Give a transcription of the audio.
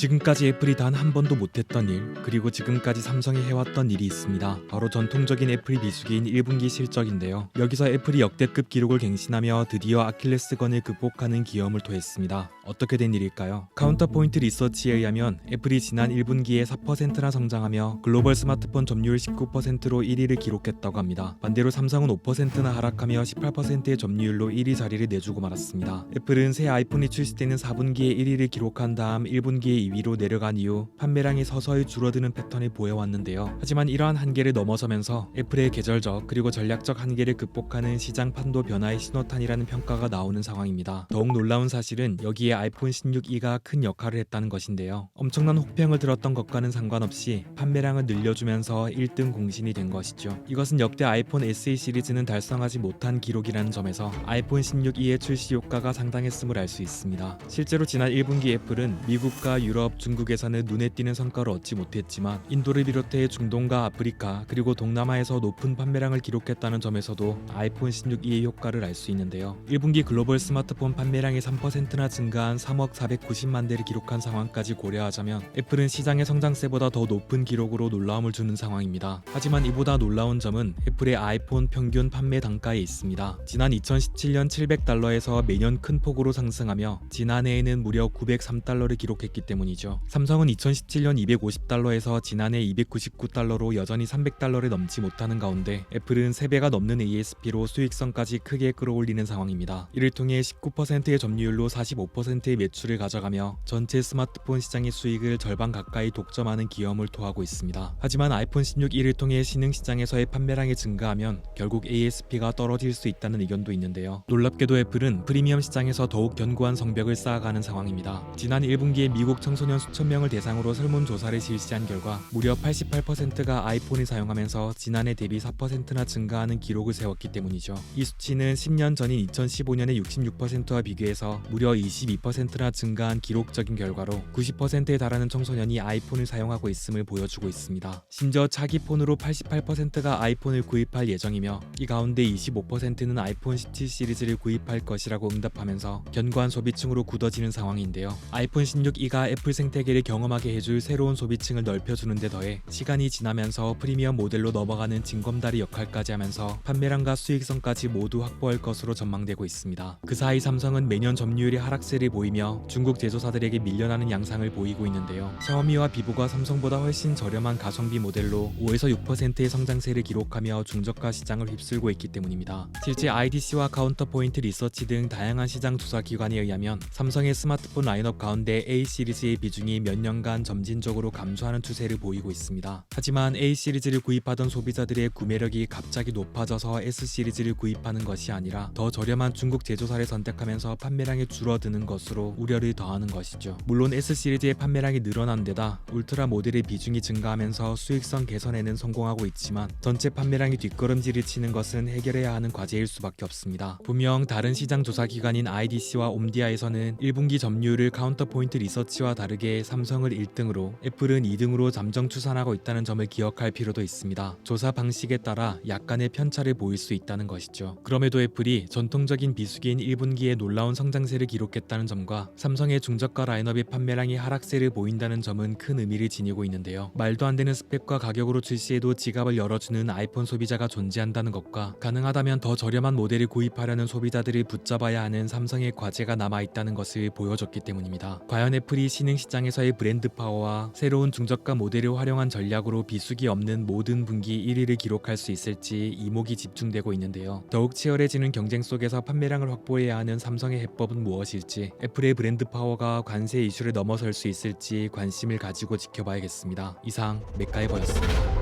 지금까지 애플이 단 한 번도 못했던 일, 그리고 지금까지 삼성이 해왔던 일이 있습니다. 바로 전통적인 애플 비수기인 1분기 실적인데요. 여기서 애플이 역대급 기록을 갱신하며 드디어 아킬레스건을 극복하는 기염을 토했습니다. 어떻게 된 일일까요? 카운터포인트 리서치에 의하면 애플이 지난 1분기에 4%나 성장하며 글로벌 스마트폰 점유율 19%로 1위를 기록했다고 합니다. 반대로 삼성은 5%나 하락하며 18%의 점유율로 1위 자리를 내주고 말았습니다. 애플은 새 아이폰이 출시되는 4분기에 1위를 기록한 다음 1분기에 2위로 내려간 이후 판매량이 서서히 줄어드는 패턴을 보여왔는데요. 하지만 이러한 한계를 넘어서면서 애플의 계절적 그리고 전략적 한계를 극복하는 시장 판도 변화의 신호탄이라는 평가가 나오는 상황입니다. 더욱 놀라운 사실은 여기에 아이폰 16E가 큰 역할을 했다는 것인데요. 엄청난 혹평을 들었던 것과는 상관없이 판매량을 늘려주면서 1등 공신이 된 것이죠. 이것은 역대 아이폰 SE 시리즈는 달성하지 못한 기록이라는 점에서 아이폰 16E의 출시 효과가 상당했음을 알 수 있습니다. 실제로 지난 1분기 애플은 미국과 유럽, 중국에서는 눈에 띄는 성과를 얻지 못했지만 인도를 비롯해 중동과 아프리카 그리고 동남아에서 높은 판매량을 기록했다는 점에서도 아이폰 16E의 효과를 알 수 있는데요. 1분기 글로벌 스마트폰 판매량이 3%나 증가한 3억 490만 대를 기록한 상황까지 고려하자면 애플은 시장의 성장세보다 더 높은 기록으로 놀라움을 주는 상황입니다. 하지만 이보다 놀라운 점은 애플의 아이폰 평균 판매 단가에 있습니다. 지난 2017년 700달러에서 매년 큰 폭으로 상승하며 지난해에는 무려 903달러를 기록했기 때문이죠. 삼성은 2017년 250달러에서 지난해 299달러로 여전히 300달러를 넘지 못하는 가운데 애플은 3배가 넘는 ASP로 수익성까지 크게 끌어올리는 상황입니다. 이를 통해 19%의 점유율로 45%의 매출을 가져가며 전체 스마트폰 시장의 수익을 절반 가까이 독점하는 기염을 토하고 있습니다. 하지만 아이폰 16E를 통해 신흥시장에서의 판매량이 증가하면 결국 ASP가 떨어질 수 있다는 의견도 있는데요. 놀랍게도 애플은 프리미엄 시장에서 더욱 견고한 성벽을 쌓아가는 상황입니다. 지난 1분기에 미국 청소년 수천 명을 대상으로 설문조사를 실시한 결과 무려 88%가 아이폰을 사용하면서 지난해 대비 4%나 증가하는 기록을 세웠기 때문이죠. 이 수치는 10년 전인 2015년의 66%와 비교해서 무려 22%나 증가한 기록적인 결과로 90%에 달하는 청소년이 아이폰을 사용하고 있음을 보여주고 있습니다. 심지어 차기 폰으로 88%가 아이폰을 구입할 예정이며 이 가운데 25%는 아이폰 17 시리즈를 구입할 것이라고 응답하면서 견고한 소비층으로 굳어지는 상황인데요. 아이폰 16E가 애플 생태계를 경험하게 해줄 새로운 소비층을 넓혀주는 데 더해 시간이 지나면서 프리미엄 모델로 넘어가는 징검다리 역할까지 하면서 판매량과 수익성까지 모두 확보할 것으로 전망되고 있습니다. 그 사이 삼성은 매년 점유율이 하락세를 보이며 중국 제조사들에게 밀려나는 양상을 보이고 있는데요. 샤오미와 비보가 삼성보다 훨씬 저렴한 가성비 모델로 5에서 6%의 성장세를 기록하며 중저가 시장을 휩쓸고 있기 때문입니다. 실제 IDC와 카운터포인트 리서치 등 다양한 시장 조사 기관에 의하면 삼성의 스마트폰 라인업 가운데 A 시리즈의 비중이 몇 년간 점진적으로 감소하는 추세를 보이고 있습니다. 하지만 A 시리즈를 구입하던 소비자들의 구매력이 갑자기 높아져서 S 시리즈를 구입하는 것이 아니라 더 저렴한 중국 제조사를 선택하면서 판매량이 줄어드는 것으로 우려를 더하는 것이죠. 물론 S 시리즈의 판매량이 늘어난 데다 울트라 모델의 비중이 증가하면서 수익성 개선에는 성공하고 있지만 전체 판매량이 뒷걸음질을 치는 것은 해결해야 하는 과제일 수밖에 없습니다. 분명 다른 시장 조사 기관인 IDC와 옴디아에서는 1분기 점유율을 카운터포인트 리서치와 다르게 삼성을 1등으로 애플은 2등으로 잠정 추산하고 있다는 점을 기억할 필요도 있습니다. 조사 방식에 따라 약간의 편차를 보일 수 있다는 것이죠. 그럼에도 애플이 전통적인 비수기인 1분기에 놀라운 성장세를 기록했다는 점과 삼성의 중저가 라인업의 판매량이 하락세를 보인다는 점은 큰 의미를 지니고 있는데요. 말도 안 되는 스펙과 가격으로 출시해도 지갑을 열어주는 아이폰 소비자가 존재한다는 것과 가능하다면 더 저렴한 모델을 구입하려는 소비자들을 붙잡아야 하는 삼성의 과제가 남아있다는 것을 보여줬기 때문입니다. 과연 애플이 신흥시장에서의 브랜드 파워와 새로운 중저가 모델을 활용한 전략으로 비수기 없는 모든 분기 1위를 기록할 수 있을지 이목이 집중되고 있는데요. 더욱 치열해지는 경쟁 속에서 판매량을 확보해야 하는 삼성의 해법은 무엇일지, 애플의 브랜드 파워가 관세 이슈를 넘어설 수 있을지 관심을 가지고 지켜봐야겠습니다. 이상 맥가이버였습니다.